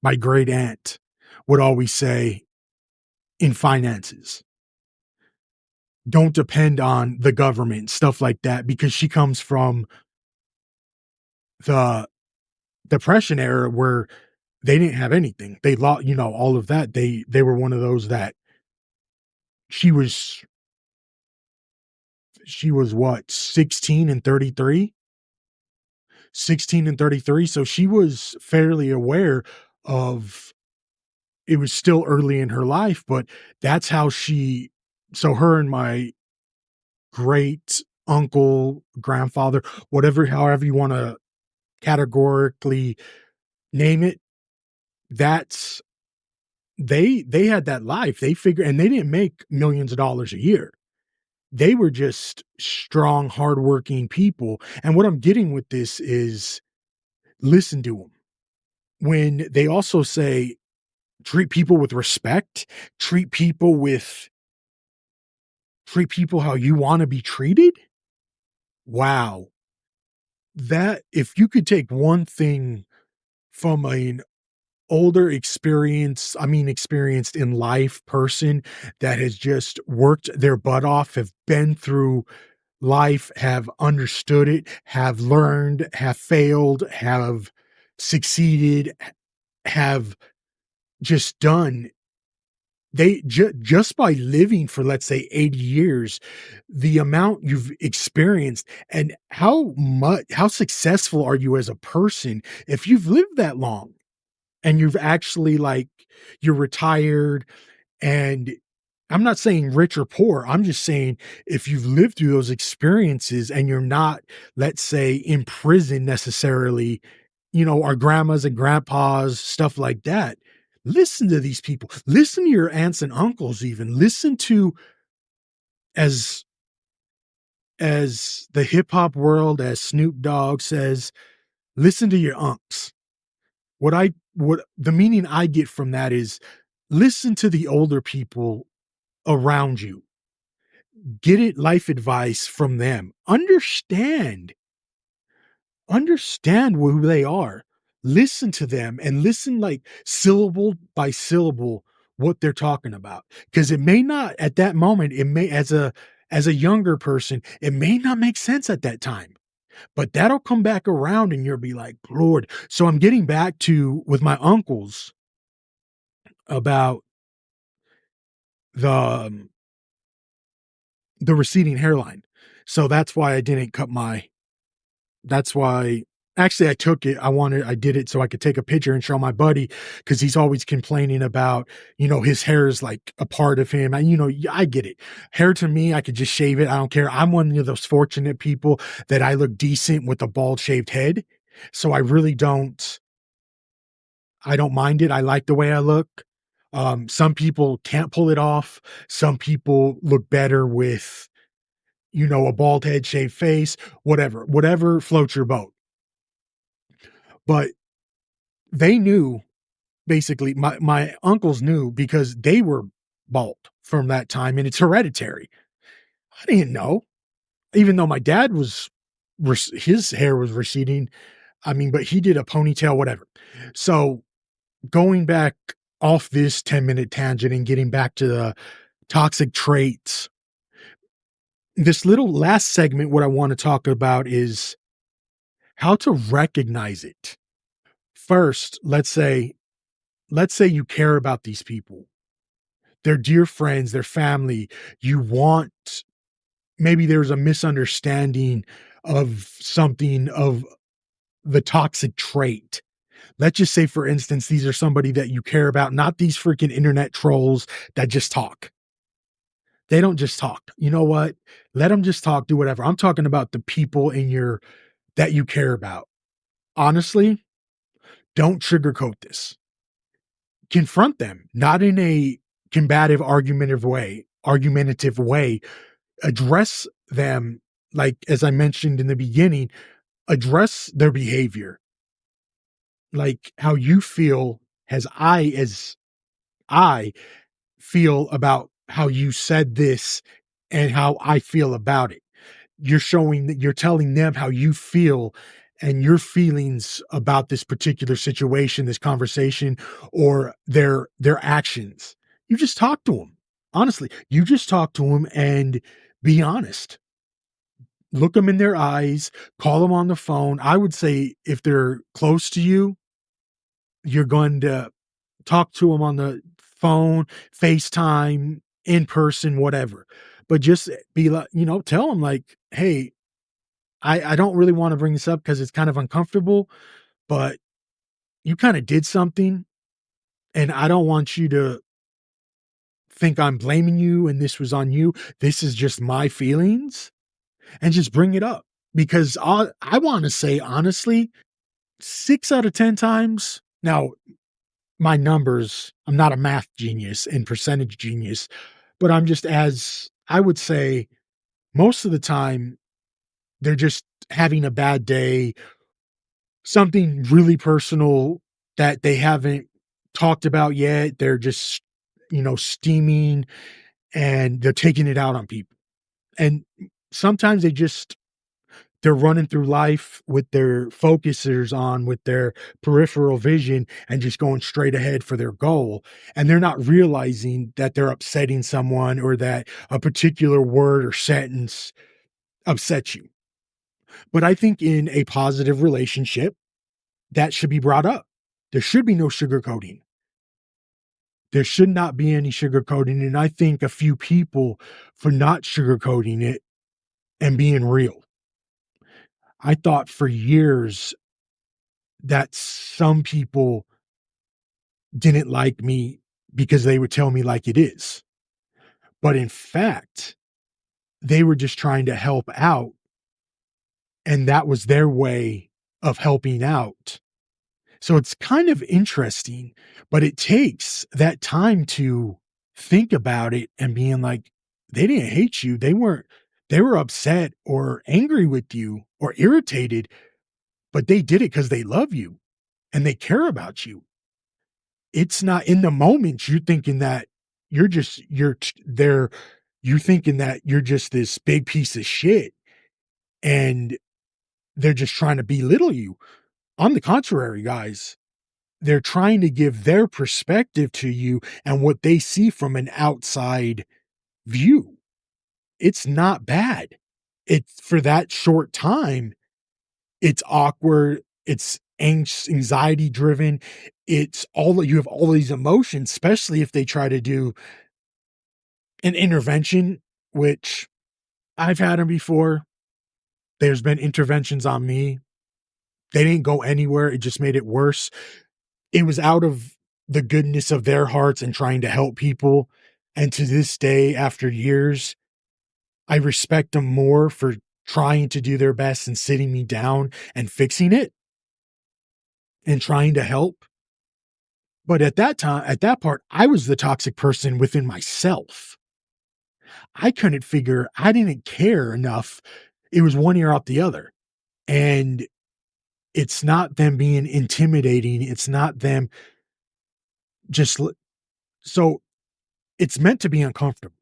My great aunt would always say in finances. Don't depend on the government, stuff like that, because she comes from the depression era where they didn't have anything. They lost, all of that. They were one of those that she was she was what, 16 and 33? 16 and 33. So she was fairly aware of it was still early in her life, but that's how so her and my great uncle, grandfather, whatever, however you want to categorically name it, that's they had that life. They figured, and they didn't make millions of dollars a year. They were just strong, hardworking people. And what I'm getting with this is listen to them. When they also say treat people with respect, treat people with treat people how you want to be treated. Wow. That if you could take one thing from an older experienced in life person that has just worked their butt off, have been through life, have understood it, have learned, have failed, have succeeded, have just done just by living for, let's say, 80 years, the amount you've experienced and how successful are you as a person if you've lived that long and you've actually like you're retired. And I'm not saying rich or poor. I'm just saying if you've lived through those experiences and you're not, let's say, in prison necessarily, our grandmas and grandpas, stuff like that. Listen to these people. Listen to your aunts and uncles, even. Listen to, as the hip hop world, as Snoop Dogg says, listen to your unks. What the meaning I get from that is listen to the older people around you. Get it life advice from them. Understand who they are. Listen to them and listen like syllable by syllable what they're talking about. Because it may not at that moment, it may as a younger person, it may not make sense at that time. But that'll come back around and you'll be like, Lord. So I'm getting back to with my uncles about the um, the receding hairline. So that's why I didn't cut That's why actually I took it. I did it so I could take a picture and show my buddy because he's always complaining about, his hair is like a part of him. And, I get it. Hair to me, I could just shave it. I don't care. I'm one of those fortunate people that I look decent with a bald shaved head. So I don't mind it. I like the way I look. Some people can't pull it off. Some people look better with, a bald head, shaved face, whatever floats your boat. But they knew basically my uncles knew because they were bald from that time and it's hereditary. I didn't know, even though my dad his hair was receding. I mean, but he did a ponytail, whatever. So going back off this 10-minute tangent and getting back to the toxic traits, this little last segment, what I want to talk about is how to recognize it. First, let's say you care about these people. They're dear friends, they're family. You want maybe there's a misunderstanding of something of the toxic trait. Let's just say, for instance, these are somebody that you care about, not these freaking internet trolls that just talk. They don't just talk. You know what? Let them just talk, do whatever. I'm talking about the people that you care about. Honestly, don't sugarcoat this. Confront them, not in a combative, argumentative way. Address them, like as I mentioned in the beginning, address their behavior, like how you feel as I feel about how you said this and how I feel about it. You're showing that you're telling them how you feel and your feelings about this particular situation, this conversation, or their actions. You just talk to them. Honestly, you just talk to them and be honest. Look them in their eyes, call them on the phone. I would say if they're close to you, you're going to talk to them on the phone, FaceTime, in person, whatever. But just be like, tell them like, hey, I don't really want to bring this up because it's kind of uncomfortable, but you kind of did something. And I don't want you to think I'm blaming you and this was on you. This is just my feelings and just bring it up because I want to say, honestly, 6 out of 10 times. Now, my numbers, I'm not a math genius and percentage genius, but I'm just as I would say most of the time they're just having a bad day, something really personal that they haven't talked about yet. They're just, steaming and they're taking it out on people. And sometimes they're running through life with their focusers on, with their peripheral vision and just going straight ahead for their goal. And they're not realizing that they're upsetting someone or that a particular word or sentence upsets you. But I think in a positive relationship, that should be brought up. There should be no sugarcoating. There should not be any sugarcoating. And I think a few people for not sugarcoating it and being real. I thought for years that some people didn't like me because they would tell me like it is. But in fact, they were just trying to help out. And that was their way of helping out. So it's kind of interesting, but it takes that time to think about it and being like, they didn't hate you. They were upset or angry with you or irritated, but they did it because they love you and they care about you. It's not in the moment you're thinking that they're, you thinking that you're just this big piece of shit and they're just trying to belittle you. On the contrary, guys, they're trying to give their perspective to you and what they see from an outside view. It's not bad. It's for that short time. It's awkward. It's anxiety driven. You have all these emotions, especially if they try to do an intervention, which I've had them before. There's been interventions on me. They didn't go anywhere. It just made it worse. It was out of the goodness of their hearts and trying to help people. And to this day, after years, I respect them more for trying to do their best and sitting me down and fixing it and trying to help. But at that time, at that part, I was the toxic person within myself. I didn't care enough. It was one ear out the other. And it's not them being intimidating. It's not them just, so it's meant to be uncomfortable.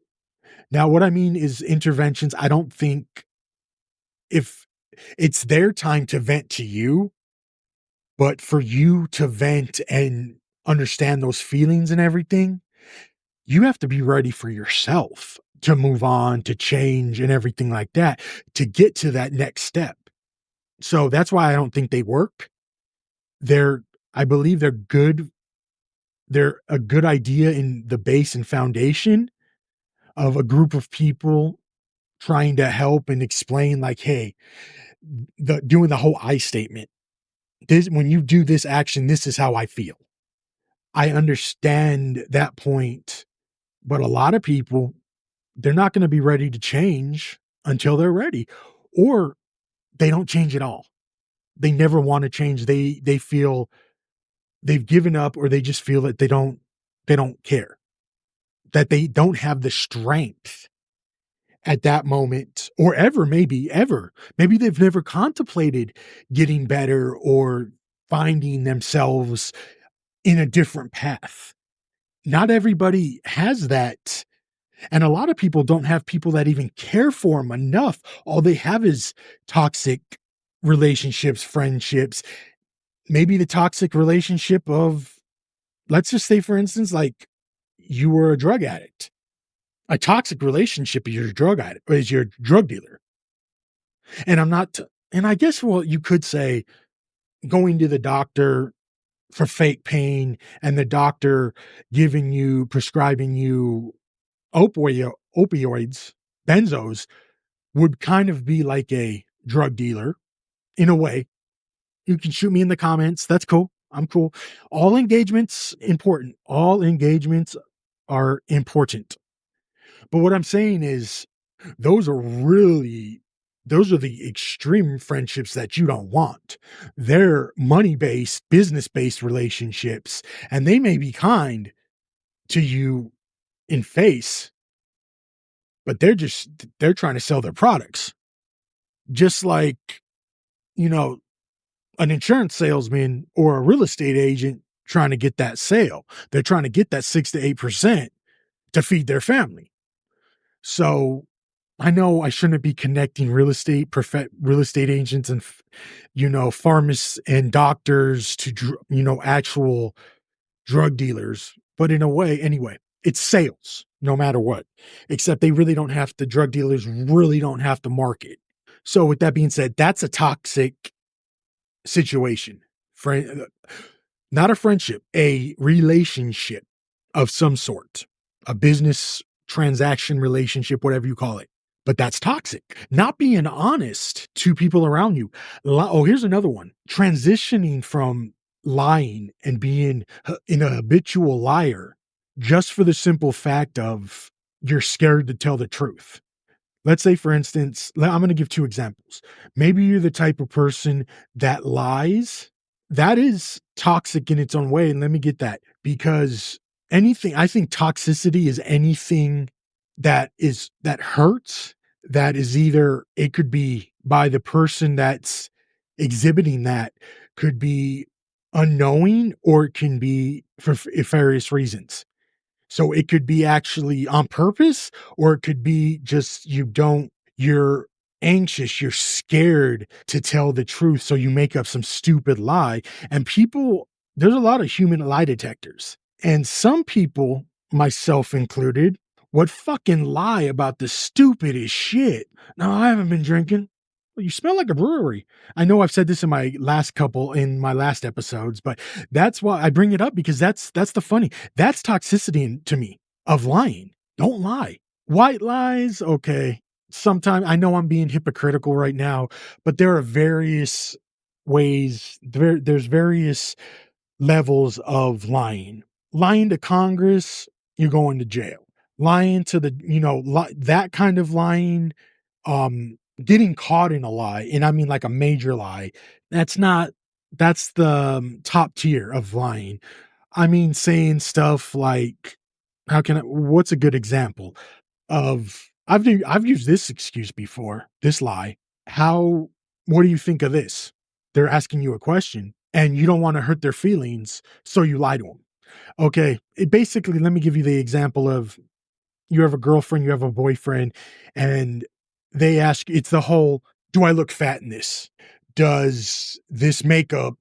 Now, what I mean is interventions. I don't think if it's their time to vent to you, but for you to vent and understand those feelings and everything, you have to be ready for yourself to move on, to change and everything like that, to get to that next step. So that's why I don't think they work. They're, I believe they're good. They're a good idea in the base and foundation of a group of people trying to help and explain, like, hey, doing the whole I statement. This, when you do this action, this is how I feel. I understand that point, but a lot of people, they're not going to be ready to change until they're ready, or they don't change at all. They never want to change. They feel they've given up, or they just feel that they don't care, that they don't have the strength at that moment, or ever, maybe ever. Maybe they've never contemplated getting better or finding themselves in a different path. Not everybody has that. And a lot of people don't have people that even care for them enough. All they have is toxic relationships, friendships, maybe the toxic relationship of, let's just say, for instance, like you were a drug addict. A toxic relationship is your drug addict, or is your drug dealer. And I'm not, and I guess, well, you could say going to the doctor for fake pain and the doctor prescribing you opioids, benzos, would kind of be like a drug dealer in a way. You can shoot me in the comments. That's cool. I'm cool. All engagements important. All engagements are important. But what I'm saying is those are really, those are the extreme friendships that you don't want. They're money-based, business-based relationships, and they may be kind to you in face, but they're trying to sell their products. Just like, you know, an insurance salesman or a real estate agent trying to get that sale. They're trying to get that 6 to 8% to feed their family. So I know I shouldn't be connecting real estate agents and, pharmacists and doctors to, actual drug dealers. But in a way, anyway, it's sales no matter what, except drug dealers really don't have to market. So with that being said, that's a toxic situation. Not a friendship, a relationship of some sort, a business transaction relationship, whatever you call it. But that's toxic. Not being honest to people around you. Oh, here's another one. Transitioning from lying and being an habitual liar just for the simple fact of you're scared to tell the truth. Let's say, for instance, I'm going to give two examples. Maybe you're the type of person that lies. That is toxic in its own way. And let me get that, because I think toxicity is anything that hurts, that is either, it could be by the person that's exhibiting that, could be unknowing, or it can be for various reasons. So it could be actually on purpose, or it could be just you're anxious, you're scared to tell the truth. So you make up some stupid lie. And there's a lot of human lie detectors. And some people, myself included, would fucking lie about the stupidest shit. No, I haven't been drinking. Well, you smell like a brewery. I know I've said this in my last episodes, but that's why I bring it up, because that's toxicity to me, of lying. Don't lie. White lies, okay. sometimes I know I'm being hypocritical right now, but there are various ways, there's various levels of lying. Lying to Congress, you're going to jail. Lying to the, that kind of lying, getting caught in a lie, and I mean like a major lie, that's not, that's the top tier of lying. I mean, saying stuff like, what's a good example of, I've used this excuse before, this lie. How, what do you think of this? They're asking you a question and you don't want to hurt their feelings, so you lie to them. Okay, it basically, let me give you the example of, you have a girlfriend, you have a boyfriend, and they ask, it's the whole, do I look fat in this? Does this makeup,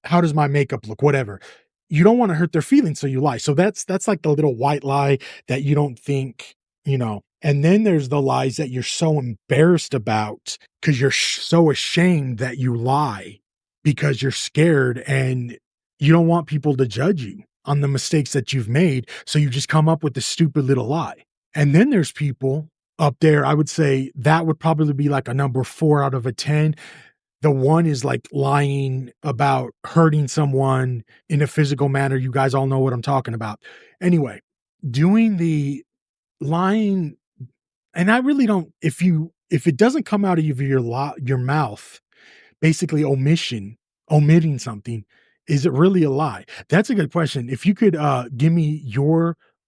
how does my makeup look? Whatever. You don't want to hurt their feelings, so you lie. So that's like the little white lie that you don't think, And then there's the lies that you're so embarrassed about because you're so ashamed that you lie because you're scared and you don't want people to judge you on the mistakes that you've made. So you just come up with this stupid little lie. And then there's people up there, I would say that would probably be like a number 4 out of a 10. The one is like lying about hurting someone in a physical manner. You guys all know what I'm talking about. Anyway, doing the lying, and I really don't, if it doesn't come out of your mouth, basically omitting something, is it really a lie? That's a good question. If you could give me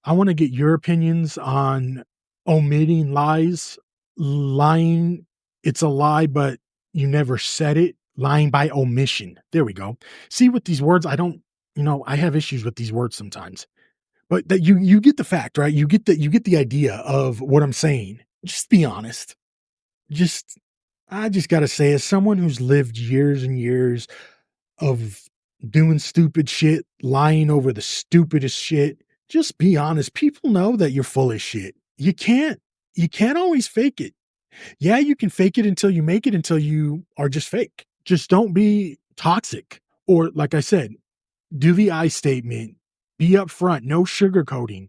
I want to get your opinions on omitting lies, lying, it's a lie, but you never said it, lying by omission. There we go. See, with these words, I have issues with these words sometimes. But that you get the fact, right? You get the idea of what I'm saying. Just be honest. Just I just got to say, as someone who's lived years and years of doing stupid shit, lying over the stupidest shit, just be honest. People know that you're full of shit. You can't always fake it. Yeah, you can fake it until you make it, until you are just fake. Just don't be toxic. Or like I said, do the I statement. Be upfront, no sugarcoating.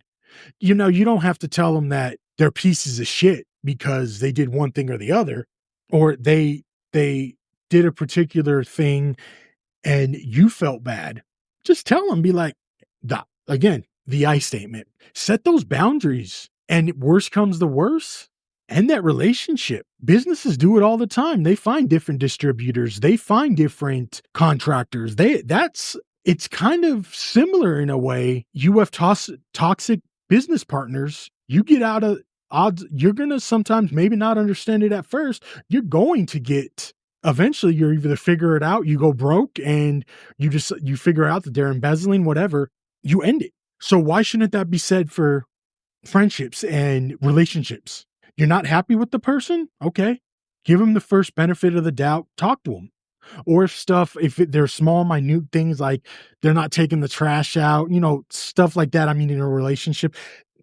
You don't have to tell them that they're pieces of shit because they did one thing or the other, or they did a particular thing and you felt bad. Just tell them, be like, again, the I statement. Set those boundaries. And worst comes to worst, end that relationship. Businesses do it all the time. They find different distributors, they find different contractors. It's kind of similar in a way. You have toxic business partners. You get out of odds. You're going to sometimes maybe not understand it at first. You're going to get, eventually you're either figure it out, you go broke and you figure out that they're embezzling, whatever, you end it. So why shouldn't that be said for friendships and relationships? You're not happy with the person? Okay. Give them the first benefit of the doubt. Talk to them. Or if they're small, minute things like they're not taking the trash out, stuff like that. I mean, in a relationship,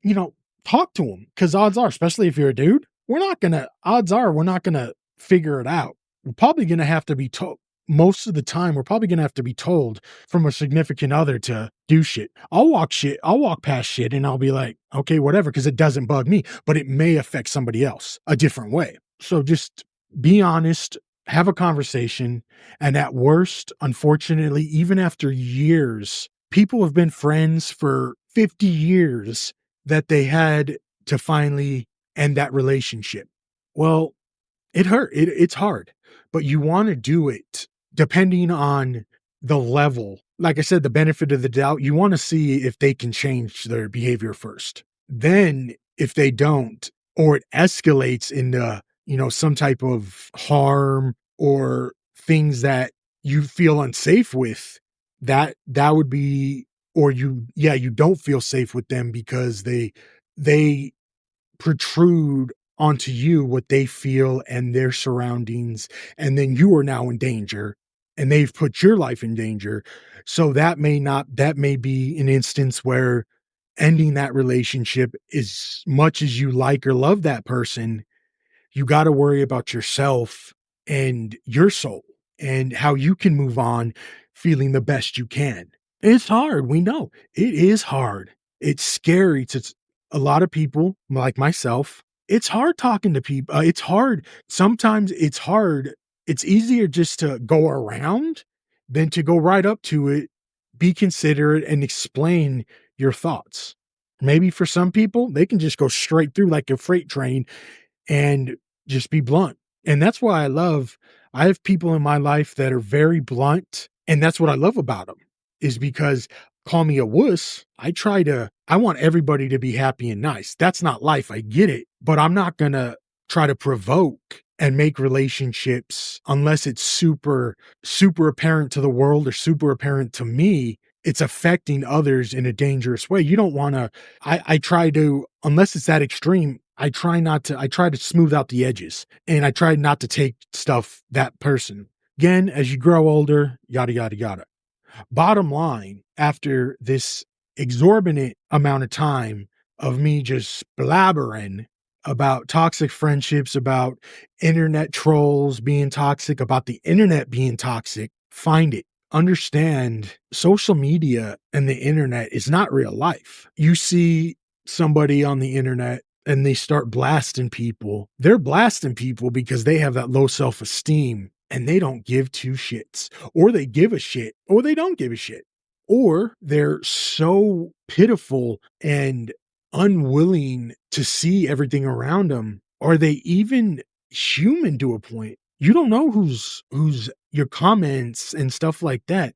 you know, talk to them, because odds are, especially if you're a dude, odds are we're not going to figure it out. We're probably going to have to be told. Most of the time, we're probably going to have to be told from a significant other to do shit. I'll walk past shit and I'll be like, okay, whatever, because it doesn't bug me, but it may affect somebody else a different way. So just be honest, have a conversation. And at worst, unfortunately, even after years, people have been friends for 50 years that they had to finally end that relationship. Well, it hurt. It's hard, but you want to do it depending on the level. Like I said, the benefit of the doubt, you want to see if they can change their behavior first. Then if they don't, or it escalates into, some type of harm or things that you feel unsafe with, that would be, or you don't feel safe with them because they protrude onto you what they feel and their surroundings, and then you are now in danger and they've put your life in danger. So that may be an instance where ending that relationship, as much as you like or love that person, you got to worry about yourself and your soul and how you can move on feeling the best you can. It's hard. We know it is hard. It's scary to a lot of people like myself. it's hard talking to people. It's hard. Sometimes it's hard. It's easier just to go around than to go right up to it, be considerate, and explain your thoughts. Maybe for some people, they can just go straight through like a freight train and just be blunt. And that's why I have people in my life that are very blunt. And that's what I love about them, is because call me a wuss. I want everybody to be happy and nice. That's not life. I get it, but I'm not going to try to provoke and make relationships unless it's super, super apparent to the world or super apparent to me. It's affecting others in a dangerous way. You don't want to, I try to, unless it's that extreme, I try to smooth out the edges, and I try not to take stuff that person. Again, as you grow older, yada, yada, yada. Bottom line, after this exorbitant amount of time of me just blabbering about toxic friendships, about internet trolls being toxic, about the internet being toxic, find it. Understand social media and the internet is not real life. You see somebody on the internet and they start blasting people. They're blasting people because they have that low self-esteem and they don't give two shits, or they give a shit, or they don't give a shit, or they're so pitiful and unwilling to see everything around them. Are they even human to a point? You don't know who's your comments and stuff like that.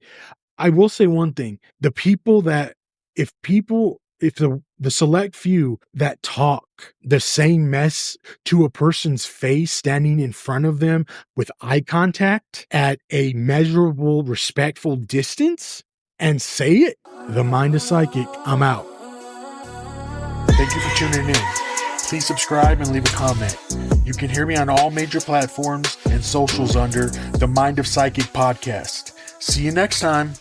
I will say one thing. The people that, if the select few that talk the same mess to a person's face standing in front of them with eye contact at a measurable, respectful distance and say it, the mind is psychic. I'm out. Thank you for tuning in. Please subscribe and leave a comment. You can hear me on all major platforms and socials under the Mind of Psychic podcast. See you next time.